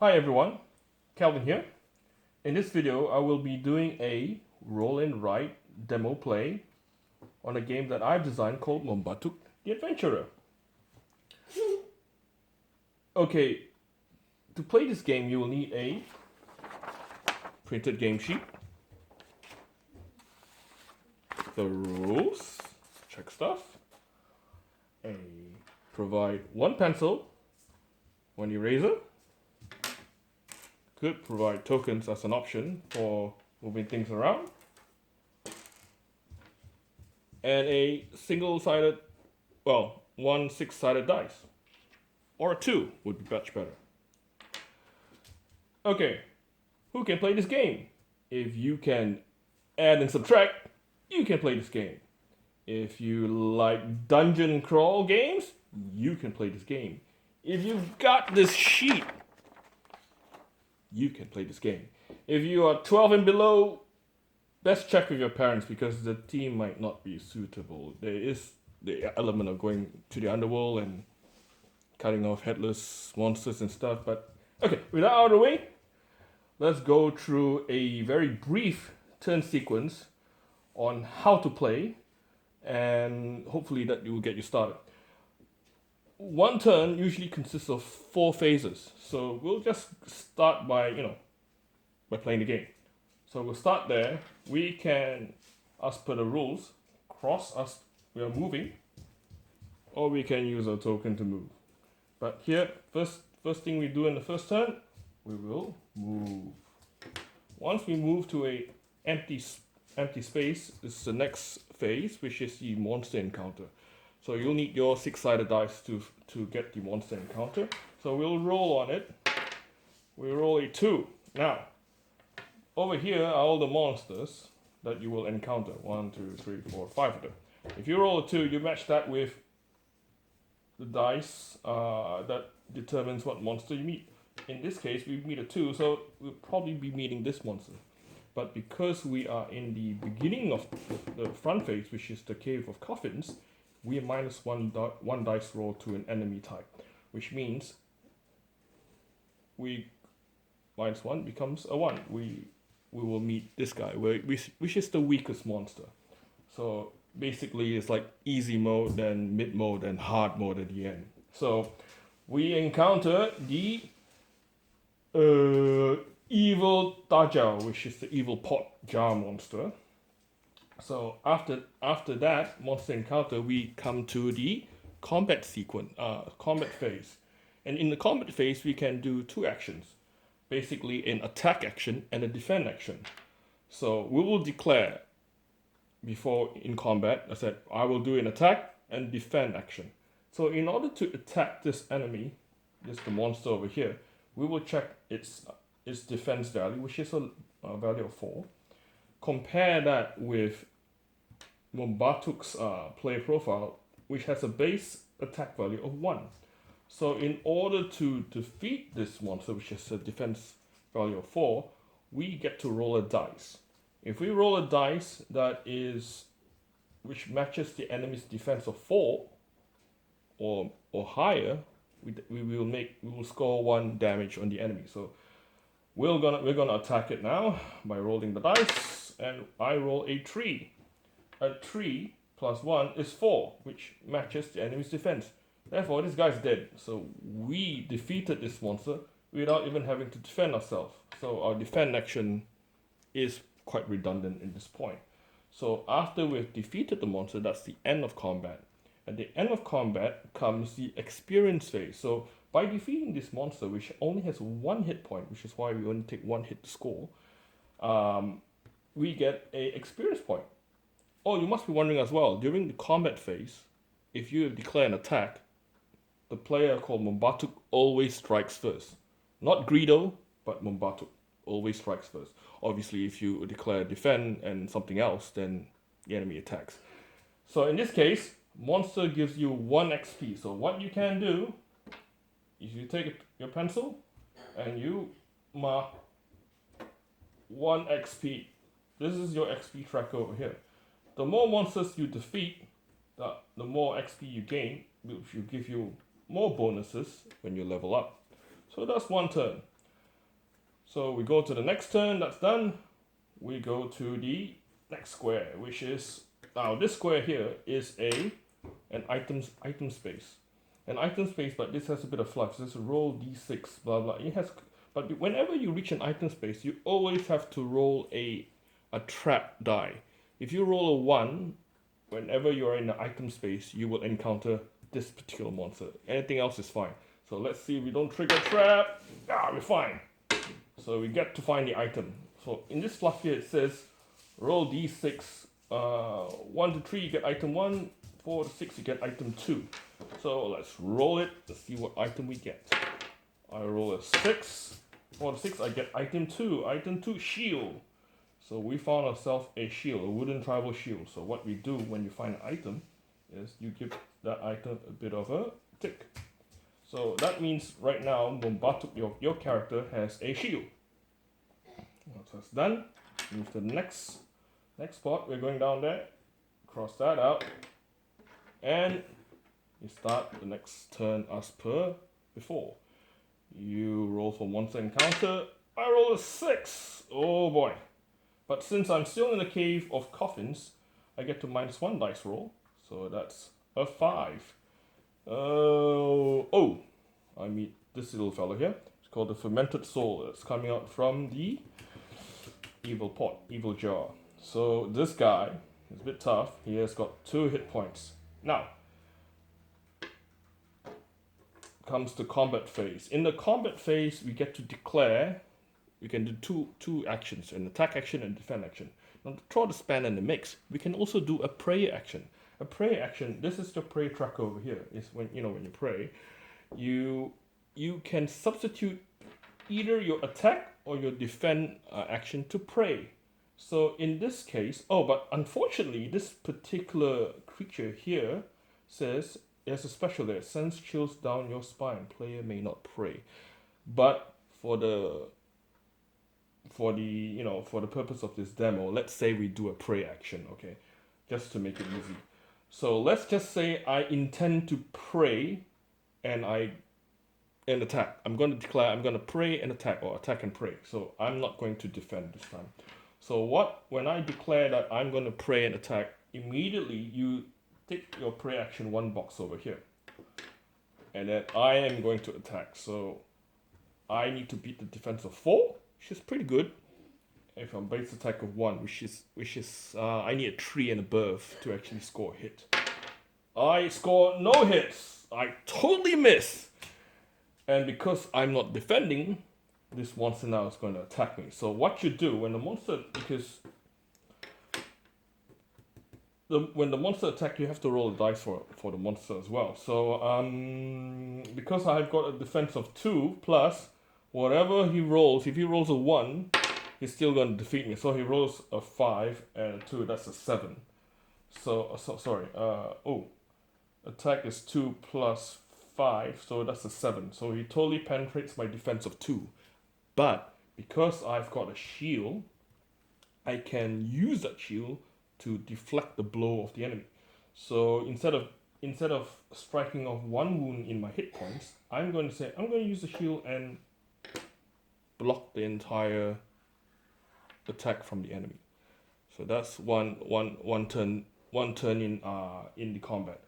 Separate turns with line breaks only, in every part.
Hi everyone, Kelvin here. In this video, I will be doing a roll and write demo play on a game that I've designed called Mombatuk the Adventurer. Okay, to play this game, you will need a printed game sheet, the rules, check stuff, provide one pencil, one eraser, could provide tokens as an option for moving things around, and a single-sided, one six-sided dice, or two would be much better. Okay, who can play this game? If you can add and subtract, you can play this game. If you like dungeon crawl games, you can play this game. If you've got this sheet, you can play this game. If you are 12 and below, best check with your parents because the theme might not be suitable. There is the element of going to the underworld and cutting off headless monsters and stuff. But okay, with that out of the way, let's go through a very brief turn sequence on how to play, and hopefully that will get you started. One turn usually consists of 4 phases, so we'll just start by playing the game. So we'll start there. We can, as per the rules, cross as we are moving, or we can use a token to move. But here, first thing we do in the first turn, we will move. Once we move to a empty space, this is the next phase, which is the monster encounter. So you'll need your 6-sided dice to get the monster encounter. So we'll roll on it. We roll a 2. Now, over here are all the monsters that you will encounter. 1, 2, 3, 4, 5 of them. If you roll a 2, you match that with the dice that determines what monster you meet. In this case, we meet a 2, so we'll probably be meeting this monster. But because we are in the beginning of the front phase, which is the Cave of Coffins, we are minus one dice roll to an enemy type, which means we minus 1 becomes a 1. We will meet this guy, which is the weakest monster. So basically, it's like easy mode, then mid mode, and hard mode at the end. So we encounter the evil Tajau, which is the evil pot jar monster. So after that monster encounter, we come to the combat sequence, combat phase. And in the combat phase, we can do 2 actions. Basically, an attack action and a defend action. So we will declare before in combat, I said, I will do an attack and defend action. So in order to attack this enemy, the monster over here, we will check its defense value, which is a value of 4. Compare that with Mombatuk's player profile, which has a base attack value of 1. So in order to defeat this monster, which has a defense value of 4, we get to roll a dice. If we roll a dice which matches the enemy's defense of 4 or higher, we will score 1 damage on the enemy. So we're gonna attack it now by rolling the dice, and I roll a 3. A 3 plus 1 is 4, which matches the enemy's defense. Therefore, this guy's dead. So we defeated this monster without even having to defend ourselves. So our defend action is quite redundant in this point. So after we've defeated the monster, that's the end of combat. At the end of combat comes the experience phase. So by defeating this monster, which only has 1 hit point, which is why we only take 1 hit to score, we get a experience point. Oh, you must be wondering as well, during the combat phase, if you declare an attack, the player called Mombatuk always strikes first. Not Greedo, but Mombatuk always strikes first. Obviously, if you declare defend and something else, then the enemy attacks. So in this case, monster gives you 1 XP. So what you can do is you take your pencil and you mark 1 XP. This is your XP tracker over here. The more monsters you defeat, the more XP you gain, which will give you more bonuses when you level up. So that's 1 turn. So we go to the next turn, that's done. We go to the next square, which is, now this square here is an item space. An item space, but this has a bit of fluff. This is roll d6, blah blah. It has, but whenever you reach an item space, you always have to roll a trap die. If you roll a 1, whenever you are in the item space, you will encounter this particular monster. Anything else is fine. So let's see if we don't trigger trap. We're fine. So we get to find the item. So in this fluff here, it says roll d6. 1 to 3, you get item 1. 4 to 6, you get item 2. So let's roll it. Let's see what item we get. I roll a 6. 4 to 6, I get item 2. Item 2, shield. So we found ourselves a shield, a wooden tribal shield. So what we do when you find an item is you give that item a bit of a tick. So that means right now, Mombatuk, your character has a shield. Once that's done, move to the next spot. We're going down there. Cross that out. And you start the next turn as per before. You roll for monster encounter. I roll a 6. Oh boy. But since I'm still in the cave of coffins, I get to -1 dice roll. So that's a 5. I meet this little fellow here. It's called the fermented soul. It's coming out from the evil pot, evil jar. So this guy is a bit tough. He has got 2 hit points. Now, comes the combat phase. In the combat phase, we get to declare, we can do two actions, an attack action and defend action. Now to throw the span in the mix, we can also do a prayer action. A prayer action, this is the prayer tracker over here, is when when you pray, you can substitute either your attack or your defend action to pray. So in this case, but unfortunately, this particular creature here says there's a special there. Sends chills down your spine. Player may not pray, but for the purpose of this demo, let's say we do a pray action, okay, just to make it easy. So let's just say I intend to pray, and attack. I'm going to declare I'm going to pray and attack, or attack and pray. So I'm not going to defend this time. So when I declare that I'm going to pray and attack, immediately you take your pray action 1 box over here. And then I am going to attack. So I need to beat the defense of 4, which is pretty good. If I'm base attack of 1, which is I need a 3 and above to actually score a hit. I score no hits. I totally miss. And because I'm not defending, this monster now is going to attack me. So what you do when the monster, when the monster attacks, you have to roll a dice for the monster as well. So because I've got a defense of 2 plus whatever he rolls, if he rolls a 1, he's still going to defeat me. So he rolls a 5 and a 2, that's a 7. Attack is 2 plus 5, so that's a 7. So he totally penetrates my defense of 2. But because I've got a shield, I can use that shield to deflect the blow of the enemy. So instead of striking off 1 wound in my hit points, I'm going to use the shield and block the entire attack from the enemy. So that's one turn in the combat.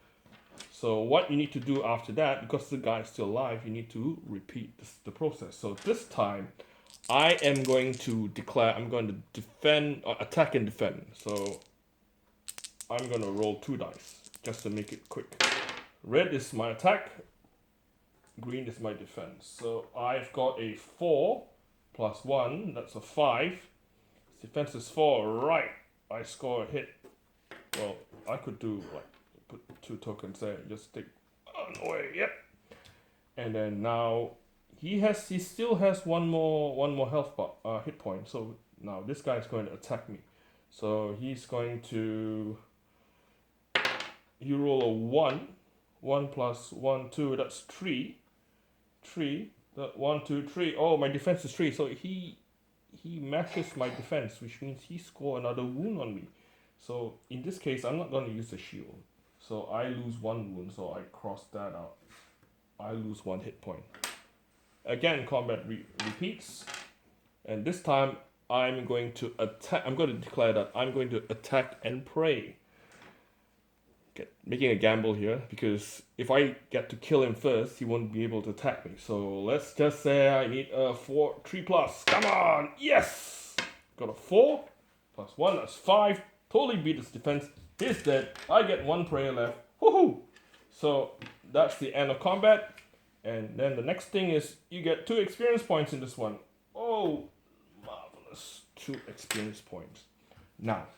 So what you need to do after that, because the guy is still alive, you need to repeat the process. So this time, I am going to declare, I'm going to defend, attack and defend. So I'm going to roll 2 dice, just to make it quick. Red is my attack, green is my defense. So I've got a 4 plus 1, that's a 5. Defense is 4, right. I score a hit. Well, I could do put 2 tokens there, just take away, yep. And then now he still has one more health hit point. So now this guy is going to attack me. So he's going to, you roll a 1 plus 1, 2, that's 3. 1, 2, 3. Oh, my defense is 3. So he matches my defense, which means he score another wound on me. So in this case, I'm not going to use the shield. So I lose 1 wound, so I cross that out. I lose 1 hit point. Again, combat repeats. And this time I'm going to attack. I'm going to declare that I'm going to attack and pray. Making a gamble here, because if I get to kill him first, he won't be able to attack me. So let's just say I need a 3 plus. Come on! Yes! Got a 4 plus 1, that's 5. Totally beat his defense. He's dead. I get 1 prayer left. Woohoo! So that's the end of combat. And then the next thing is you get 2 experience points in this one. Oh, marvelous. 2 experience points. Now,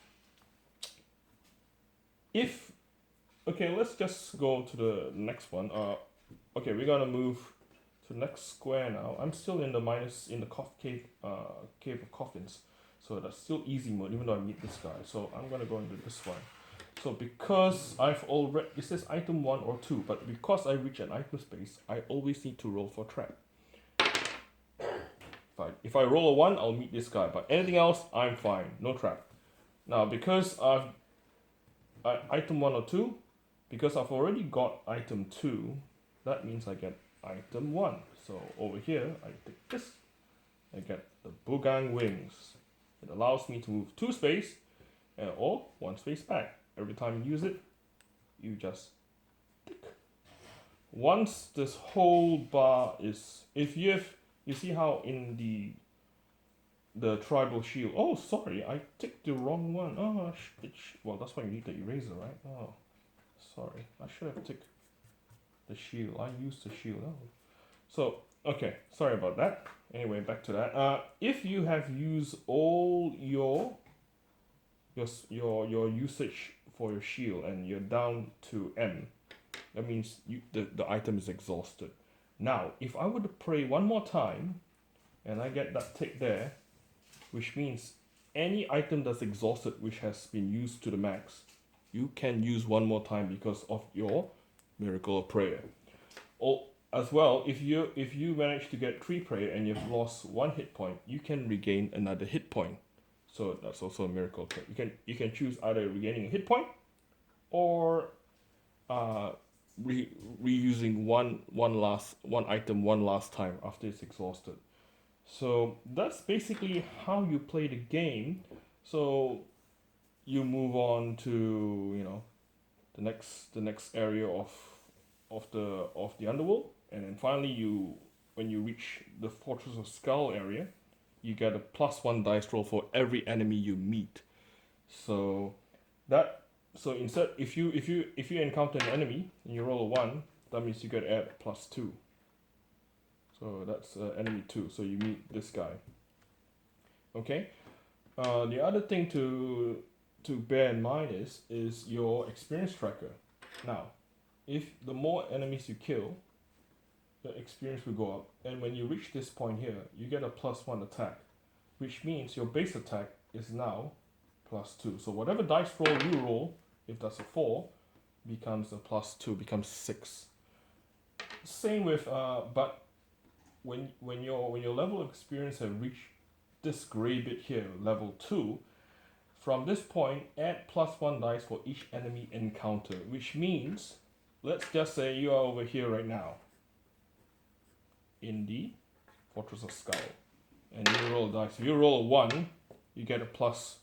okay, let's just go to the next one. Okay, we're gonna move to the next square now. I'm still in the cave of coffins, so that's still easy mode, even though I meet this guy. So I'm gonna go into this one. So because I've already, it says item 1 or 2, but because I reach an item space, I always need to roll for trap. If I roll a 1, I'll meet this guy, but anything else, I'm fine, no trap. Now because item 1 or 2, because I've already got item 2, that means I get item 1. So over here, I take this. I get the Boogang Wings. It allows me to move 2 space or 1 space back. Every time you use it, you just tick. Once this whole bar is, you see how in the tribal shield, oh sorry, I ticked the wrong one. Oh, well that's why you need the eraser, right? Oh. Sorry, I should have ticked the shield. I used the shield. Oh. So, okay, sorry about that. Anyway, back to that. If you have used all your usage for your shield and you're down to M, that means the item is exhausted. Now, if I were to pray 1 more time and I get that tick there, which means any item that's exhausted which has been used to the max, you can use 1 more time because of your miracle of prayer. Or as well, if you manage to get 3 prayer and you've lost 1 hit point, you can regain another hit point. So that's also a miracle of prayer. You can choose either regaining a hit point or reusing one item one last time after it's exhausted. So that's basically how you play the game. So you move on to the next area of the underworld, and then finally when you reach the Fortress of Skull area, you get a +1 dice roll for every enemy you meet. So instead, if you encounter an enemy and you roll a 1, that means you get to add +2. So that's enemy 2. So you meet this guy. Okay. The other thing to bear in mind is your experience tracker. Now, if the more enemies you kill, the experience will go up, and when you reach this point here, you get a +1 attack, which means your base attack is now +2. So whatever dice roll you roll, if that's a 4, becomes a +2, becomes 6. Same with but when your level of experience have reached this gray bit here, level 2, from this point, add +1 dice for each enemy encounter, which means, let's just say you are over here right now in the Fortress of Skull, and you roll a dice. If you roll a 1, you get a +1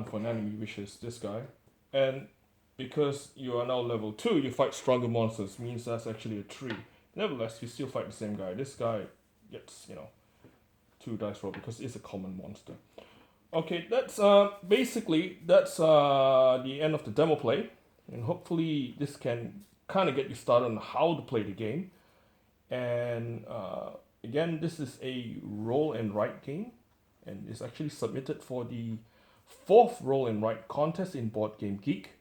for an enemy, which is this guy. And because you are now level 2, you fight stronger monsters, means that's actually a 3. Nevertheless, you still fight the same guy. This guy gets, 2 dice roll because it's a common monster. Okay, that's basically the end of the demo play, and hopefully this can kind of get you started on how to play the game. And again, this is a roll and write game, and it's actually submitted for the 4th roll and write contest in Board Game Geek.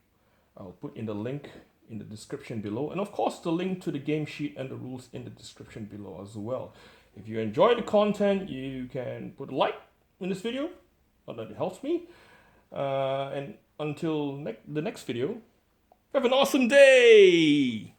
I'll put in the link in the description below, and of course the link to the game sheet and the rules in the description below as well. If you enjoy the content, you can put a like in this video, not that it helps me. And until the next video, have an awesome day!